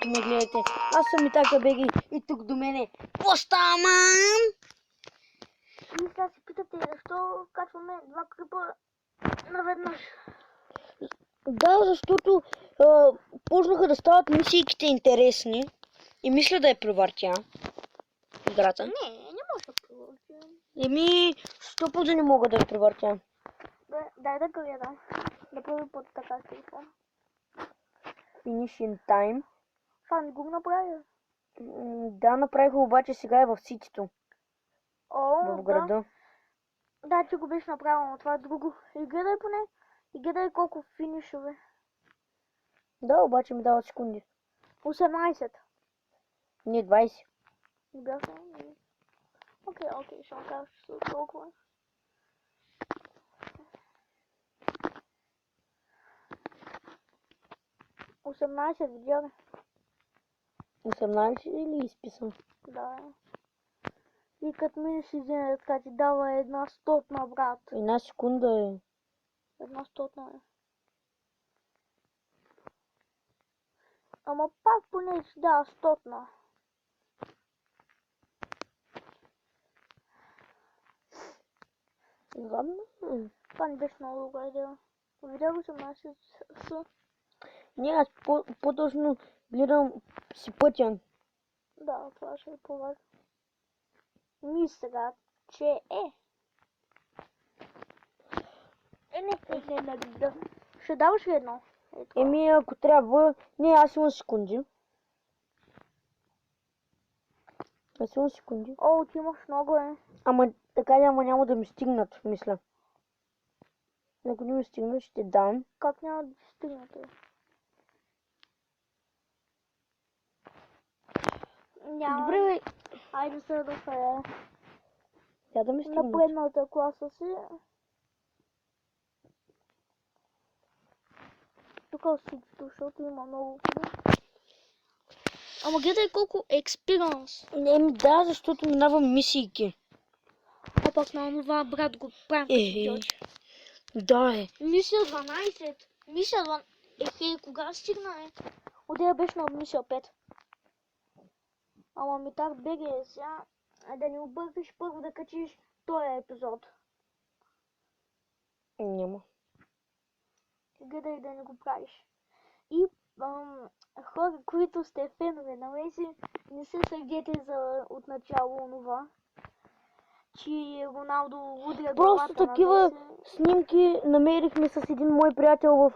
които ме гледате. Аз съм Итака Беги и тук до мене Остаман! И сега си питате защо качваме два клипа наведнъж. Да, защото почнаха да стават мисийките интересни и мисля да е превъртя играта. Не може да провъртя. Еми, 100 пъти не мога да я превъртя. Дай да гледам. Да първи път така с телефон. Finishing time. Това не го направя. Да, направиха, обаче сега е в ситито. В града. Да, че го беше направил, но това е друго. И гледай поне. И гледай колко финишове. Да, обаче ми дават секунди. 18. Не, 20. Не бях ли? Окей, ще му кажа, че са толкова. видя ли? 18 или изписам? Да. И като минеш един, така ти дава една стотна, брат. Една секунда е. Една стотна е. Ама пак поне си дава стотна. Ладно. Това не беше много добра идея. Видя го 18 с... Не, аз по-точно гледам си пътя. Да, това ще е по-важно. Мисля, че е. Не. Ще даваш ли едно? Еми, ако трябва... Не, аз имам секунди. О, ти имаш много, Ама така няма да ми стигнат, мисля. Ако не ми стигнат, ще дам. Как няма да ти стигнете? Няма. Добре, бе. Айде се да се Тя да ми стигнат. на предната класа си. Тук си, защото има много. Ама гледай колко експириенс. Еми да, защото минавам мисийки. А пък на онова брат го правим. Да е. Мисия 12. Мисия 12. Кога стигна Отида беше на мисия 5. Ама ми так беге сега. Да не объркаш първо да качиш този епизод. Няма. Гледай да не го правиш. И хора, които сте фенове на Меси, не се сърдете за отначало онова, че Роналдо удря Просто главата такива на Меси. снимки намерихме с един мой приятел в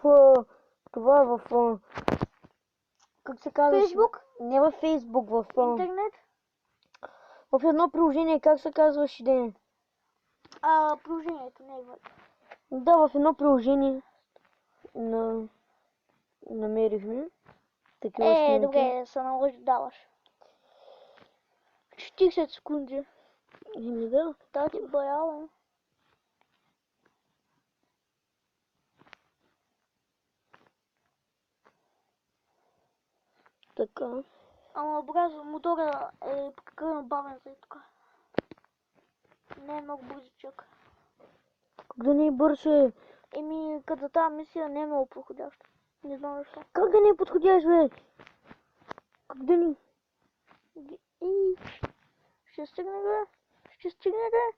как се казва? Фейсбук? Не във Фейсбук, в Интернет? в едно приложение, как се казваше ден? Приложението не е вътре. Да, в едно приложение намерихме такива снимки. Добре, се наложи да даваш. 40 секунди. Еми да. Да, ти баяла. Така. Ама бразо, мотора е прекалено бавен за тук. Не е много бързичък. Как да не е бърже? Еми, като тази мисия не е много подходяща. Не знам защо. Как да не е подходящ, бе? Как да не? И ще стигне, бе. Ще стигне, бе.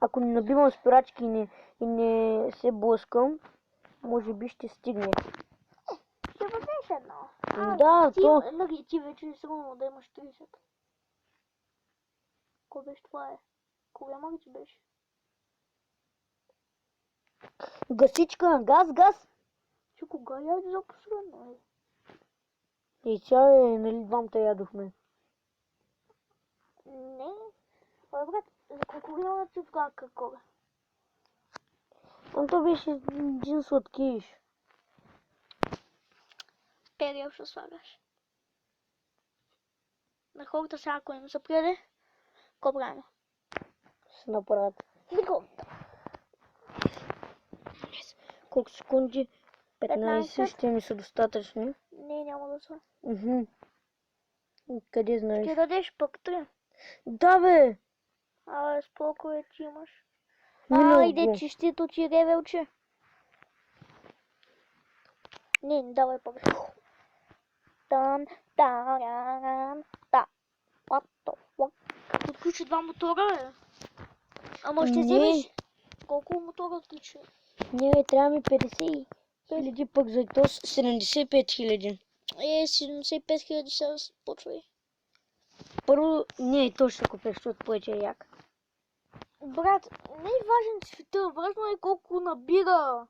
Ако не набивам спирачки и не се блъскам, може би ще стигне. Ще възнеш едно. Да, то... Ти вече сигурно да имаш 30. Кой беше това Коляма ли ти беше? Гасичка, газ! Че кога яде за последно, И тя е, нали, двамата ядохме. Не. Брат, за конкурирана ти в какова? То беше един сладкиш. Период ще слагаш. На хората сега, ако им се приеде, какво правим? Се направят. Колко секунди? 15 ще ми са достатъчни. Не, няма да са. Къде знаеш? Ще дадеш пък 3. Да, бе! Спокойно ти имаш. Минало Айде, го. честито ти ревелче. Не давай повече. Тан, таран, та. What the fuck? Отключи два мотора, бе. Ама ще Не. вземеш... Колко мотора отключи? Не, трябва ми 50 хиляди, пък за то 75 хиляди. 75 хиляди сега почвай. Първо, не, то ще купя, защото повече е як. Брат, не е важен цвета, важно е колко набира.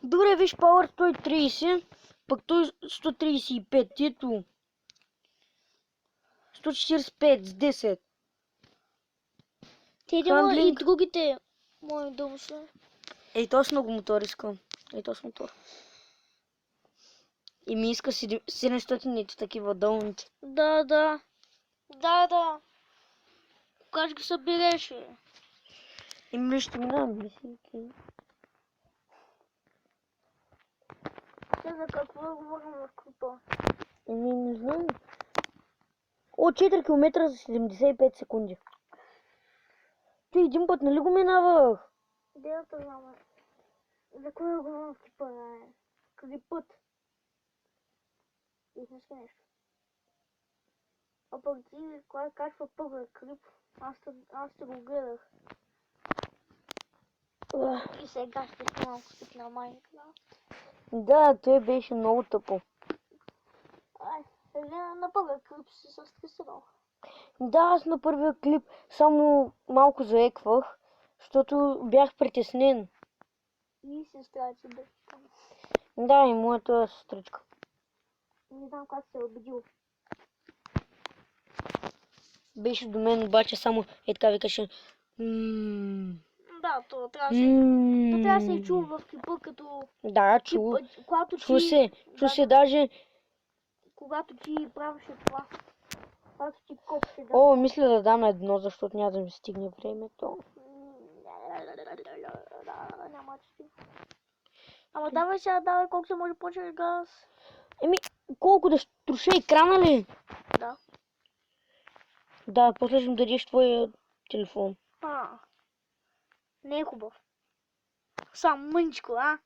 Добре, виж, Power 130, пък той 135, ето. 145 с 10. Те има и Хандлинг. другите мои домисли. Ей, то с много мотор искам. Ей, то с мотор. И ми иска 700 ето такива долните. Да, да. Да, да. Кога ще ги събереш, бе? И ми ще минавам мисълки. Те за какво говорим в клипа? Еми, не знам. О, 4 км за 75 секунди. Ти един път, нали го минавах? Делата знам. За кой говорим в клипа, бе? Клипът. Измисли нещо. А пък ти, кой качва първия клип? Аз те го гледах. И сега ще си малко спит на Майнкрафт. Да, той беше много тъпо. Ай, сега на първия клип си се стресирал. Да, аз на първия клип само малко заеквах, защото бях притеснен. И сестра ти беше там. Да, и моята сестричка. Не знам как се е убедил. Беше до мен, обаче само е така викаше. Да, то трябва да се и чува в клипа, като... Да, чу. Когато Чу се, даже. Когато ти правеше това. Когато ти копше, да. О, мисля да дам едно, защото няма да ми стигне времето. Няма да стигне. Ама давай сега, давай колко се може почваш газ. Еми, колко да струша екрана ли? Да. Да, после ще ми дадеш твоя телефон. Не е хубав. Само мъничко, а?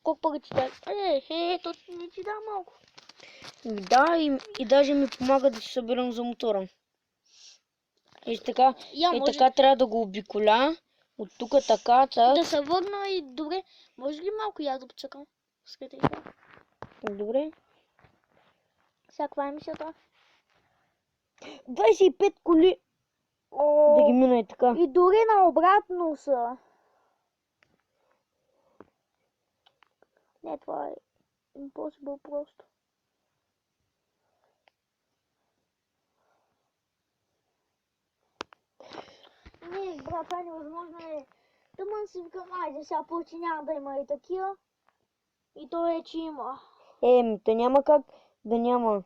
Колко пари ти дай? То не ти да малко. Да, и даже ми помага да се събирам за мотора. И така, така трябва да го обиколя. От тук така, так. Да се върна и добре. Може ли малко я да почакам? Скъде сега? Добре. Сега каква е мисията? 25 коли. Да ги мина и така. И дори наобратно са. Не, това е impossible просто. Не, брат, това е невъзможно е. Тъмън си викам, айде сега повече няма да има и такива. И то е, че има. Те няма как да няма.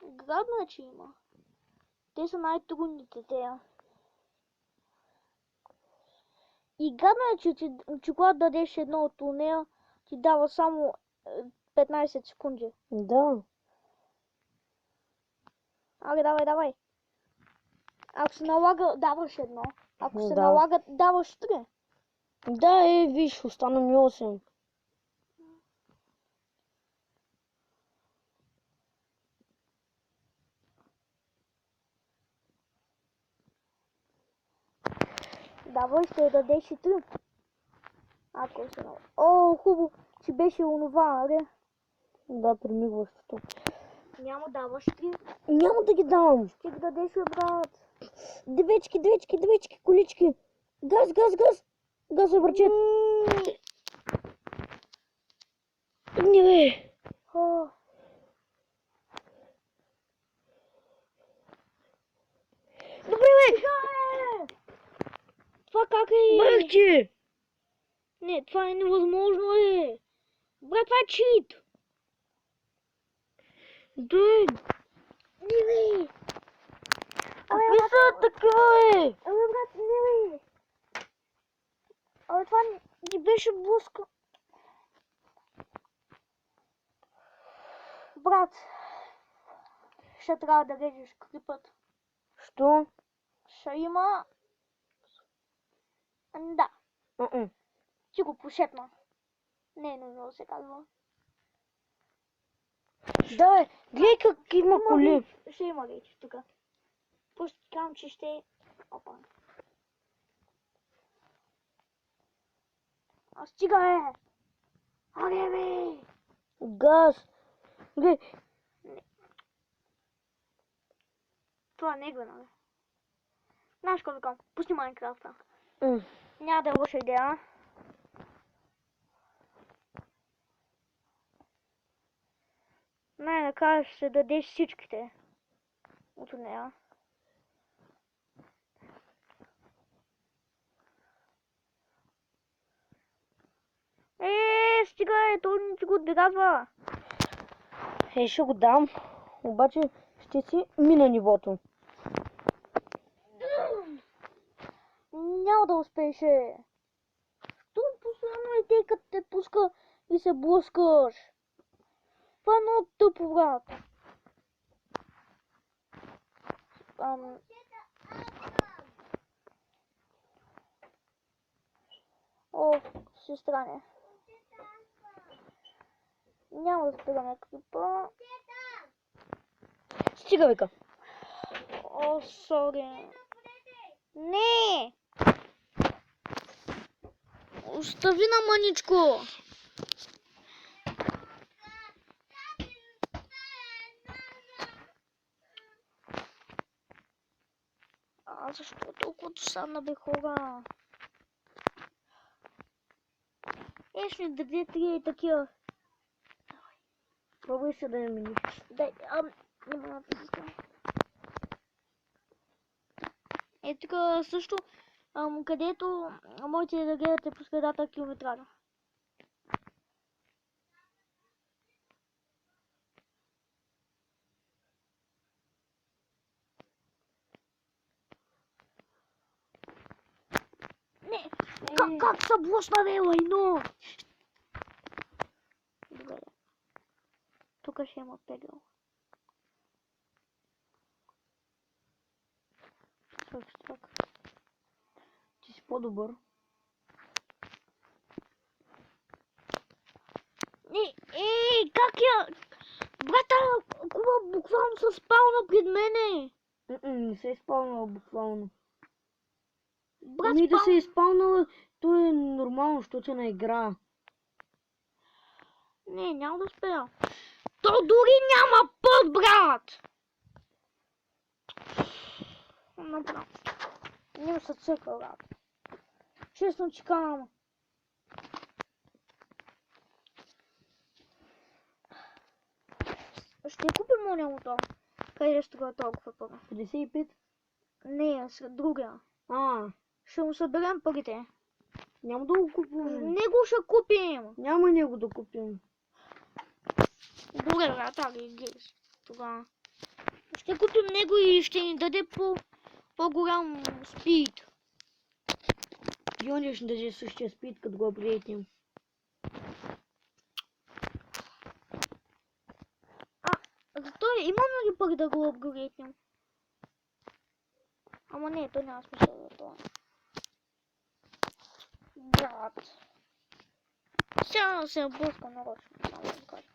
Гадно е, че има. Те са най-трудните тея. И гадно е, че когато дадеш едно от нея, ти дава само 15 секунди. Да. Абе, давай. Ако се налага, даваш едно. Ако се Да. налага, даваш 3. Да, виж, остана ми 8. Давай, ще дадеш и 3. Ако се налага. О, хубаво, че беше онова, аре. Да, примигващото. Няма даваш 3. Няма да ги давам. Ще ги дадеш, брат. Девечки, колички. Газ. Газ, обръчет. Не, бе. Добре, бе. Това как е? Бърче. Не, това е невъзможно, е. Брат, това е чит. Да. Не, бе. Какви са такива, бе? Абе, брат, не, бе. Абе, това не беше блъска. Брат, ще трябва да режеш клипът. Що? Ще има... Да, ти го пошепна. Не, но се казва. Да, гледай как има коли. Ще има реч тук. Просто ти казвам, че ще... Опа. А стига е! Аре бе! Газ. Гледай. Това не е гъна. Знаеш какво викам? Пусни Майнкрафта. М. Няма да е лоша идея. Най-накрая ще дадеш всичките от нея. Стига е, той не ти го отбелязва. Ще го дам. Обаче ще си мина нивото. Няма да успееше. Той постоянно е тъй като те пуска и се блъскаш. Това е много тъпо, брат. О, сестра не. Няма да спираме клипа. Стига, вика. О, сори. Не! Остави на мъничко. Защо е толкова досадна, бе, хора? Ще ми даде три и такива. Пробвай се да я миниш. Дай, няма да пускам. Тук също, където можете да гледате по средата километража. Не, как се блъсна, бе, лайно? Добре. Тук ще има пегъл. Чак. Ти си по-добър. Как я? Брата, Куба буквално се спална пред мене. Не се е изпълнала буквално. Брат, Ами да се е изпълнала, то е нормално, защото е на игра. Не, няма да успея. То дори няма път, брат! Направо. Не се цъка, брат. Честно ти казвам. Ще купим моля мотор. Къде ще го толкова първо? 55? Не, другия. Ще му съберем парите. Няма да го купим. Него ще купим. Няма него да купим. Добре, брат, гледаш. Тогава. Ще купим него и ще ни даде по-голям спид. И он ще даде същия спид, като го приятим. Зато имаме ли пари да го апгрейднем? Ама не, то няма смисъл за това. Брат. Сега се блъска нарочно, само да кажа.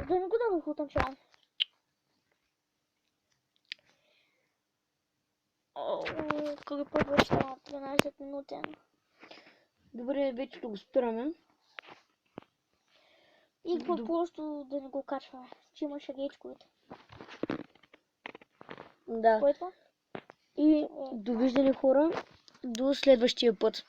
Да не го дадох от начало. Кръпа беше на 13 минути. Добре, вече го спираме. И просто да не го качваме, че имаше речковете. Да. Кое е това? И довиждане, хора, до следващия път.